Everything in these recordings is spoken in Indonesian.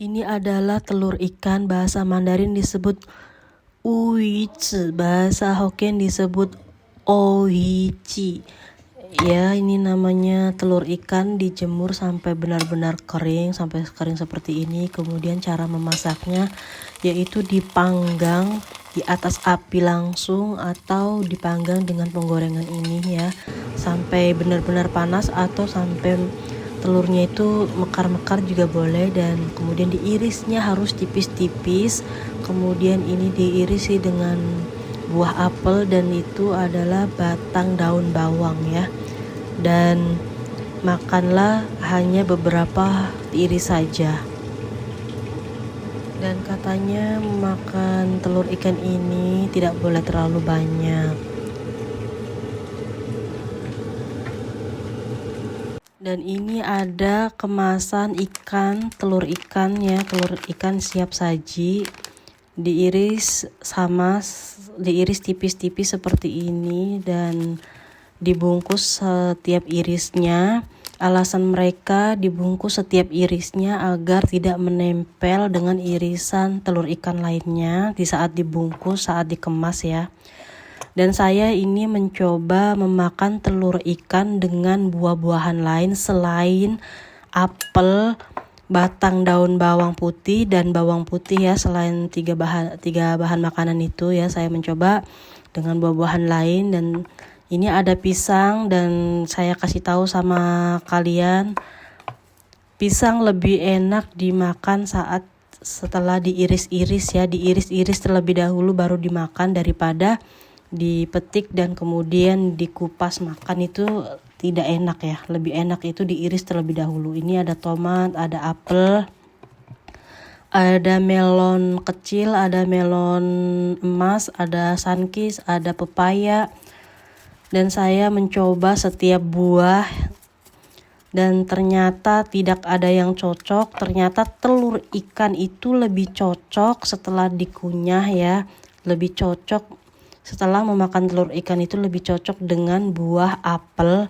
Ini adalah telur ikan, bahasa Mandarin disebut uizi, bahasa Hokkien disebut oichi. Ya, ini namanya telur ikan dijemur sampai benar-benar kering, sampai kering seperti ini. Kemudian cara memasaknya yaitu dipanggang di atas api langsung atau dipanggang dengan penggorengan ini ya, sampai benar-benar panas atau sampai telurnya itu mekar-mekar juga boleh. Dan kemudian diirisnya harus tipis-tipis. Kemudian ini diirisi dengan buah apel dan itu adalah batang daun bawang ya. Dan makanlah hanya beberapa iris saja. Dan katanya makan telur ikan ini tidak boleh terlalu banyak. Dan ini ada kemasan ikan, telur ikan ya, telur ikan siap saji. Diiris tipis-tipis seperti ini dan dibungkus setiap irisnya. Alasan mereka dibungkus setiap irisnya agar tidak menempel dengan irisan telur ikan lainnya di saat dibungkus, saat dikemas ya. Dan saya ini mencoba memakan telur ikan dengan buah-buahan lain selain apel, batang daun bawang putih dan bawang putih ya. Selain tiga bahan makanan itu ya, saya mencoba dengan buah-buahan lain. Dan ini ada pisang, dan saya kasih tahu sama kalian, pisang lebih enak dimakan setelah diiris-iris ya, diiris-iris terlebih dahulu baru dimakan daripada dipetik dan kemudian dikupas makan. Itu tidak enak ya, lebih enak itu diiris terlebih dahulu. Ini ada tomat, ada apel, ada melon kecil, ada melon emas, ada sunkist, ada pepaya. Dan saya mencoba setiap buah dan ternyata tidak ada yang cocok. Ternyata telur ikan itu lebih cocok setelah dikunyah ya, lebih cocok setelah memakan telur ikan itu lebih cocok dengan buah apel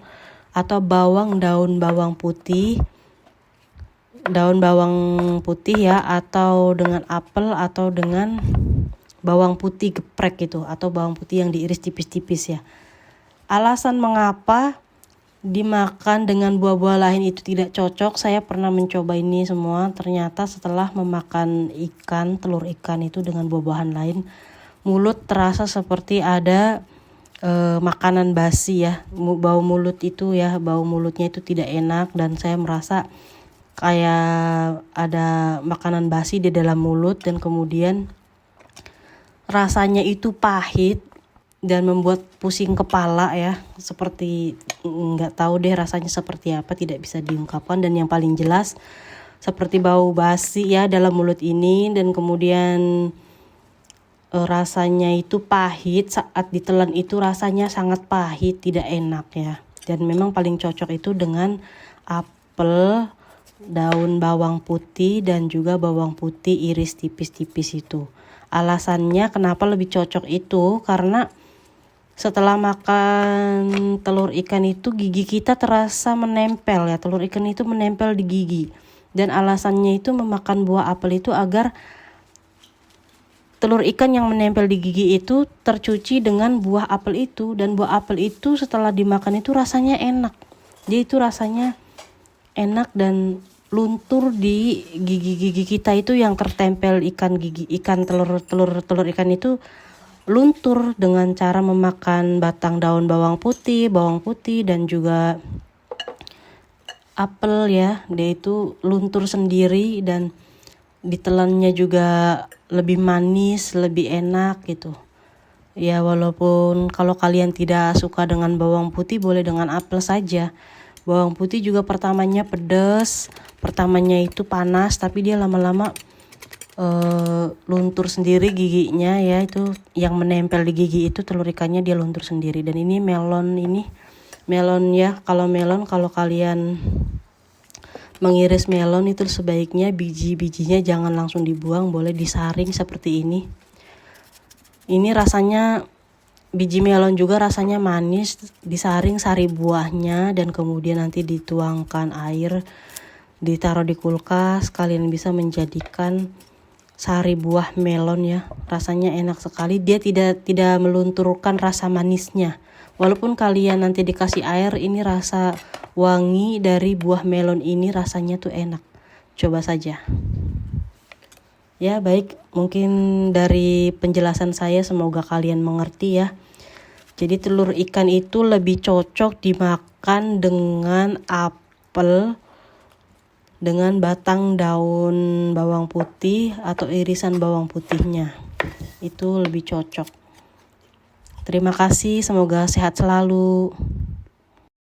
atau daun bawang putih ya, atau dengan apel atau dengan bawang putih geprek gitu, atau bawang putih yang diiris tipis-tipis ya. Alasan mengapa dimakan dengan buah-buah lain itu tidak cocok, saya pernah mencoba ini semua. Ternyata setelah memakan telur ikan itu dengan buah-buahan lain, mulut terasa seperti ada makanan basi ya. Bau mulutnya itu tidak enak, dan saya merasa kayak ada makanan basi di dalam mulut. Dan kemudian rasanya itu pahit dan membuat pusing kepala ya, seperti nggak tahu deh rasanya seperti apa, tidak bisa diungkapkan. Dan yang paling jelas seperti bau basi ya dalam mulut ini. Dan kemudian rasanya itu pahit, saat ditelan itu rasanya sangat pahit, tidak enak ya. Dan memang paling cocok itu dengan apel, daun bawang putih, dan juga bawang putih iris tipis-tipis itu. Alasannya kenapa lebih cocok itu karena setelah makan telur ikan itu gigi kita terasa menempel ya, telur ikan itu menempel di gigi. Dan alasannya itu memakan buah apel itu agar telur ikan yang menempel di gigi itu tercuci dengan buah apel itu. Dan buah apel itu setelah dimakan itu rasanya enak. Jadi itu rasanya enak dan luntur di gigi-gigi kita itu yang tertempel telur ikan itu luntur dengan cara memakan batang daun bawang putih dan juga apel ya. Dia itu luntur sendiri dan ditelannya juga lebih manis, lebih enak gitu. Ya walaupun kalau kalian tidak suka dengan bawang putih boleh dengan apel saja. Bawang putih juga pertamanya pedas, pertamanya itu panas, tapi dia lama-lama luntur sendiri giginya ya, itu yang menempel di gigi itu telur ikannya dia luntur sendiri. Dan ini melon ya, kalau kalian mengiris melon itu sebaiknya biji-bijinya jangan langsung dibuang, boleh disaring seperti ini. Ini rasanya biji melon juga rasanya manis, disaring sari buahnya dan kemudian nanti dituangkan air ditaruh di kulkas, kalian bisa menjadikan sari buah melon ya. Rasanya enak sekali. Dia tidak melunturkan rasa manisnya. Walaupun kalian nanti dikasih air, ini rasa wangi dari buah melon ini rasanya tuh enak. Coba saja. Ya, baik, mungkin dari penjelasan saya semoga kalian mengerti ya. Jadi telur ikan itu lebih cocok dimakan dengan apel, dengan batang daun bawang putih atau irisan bawang putihnya. Itu lebih cocok. Terima kasih, semoga sehat selalu.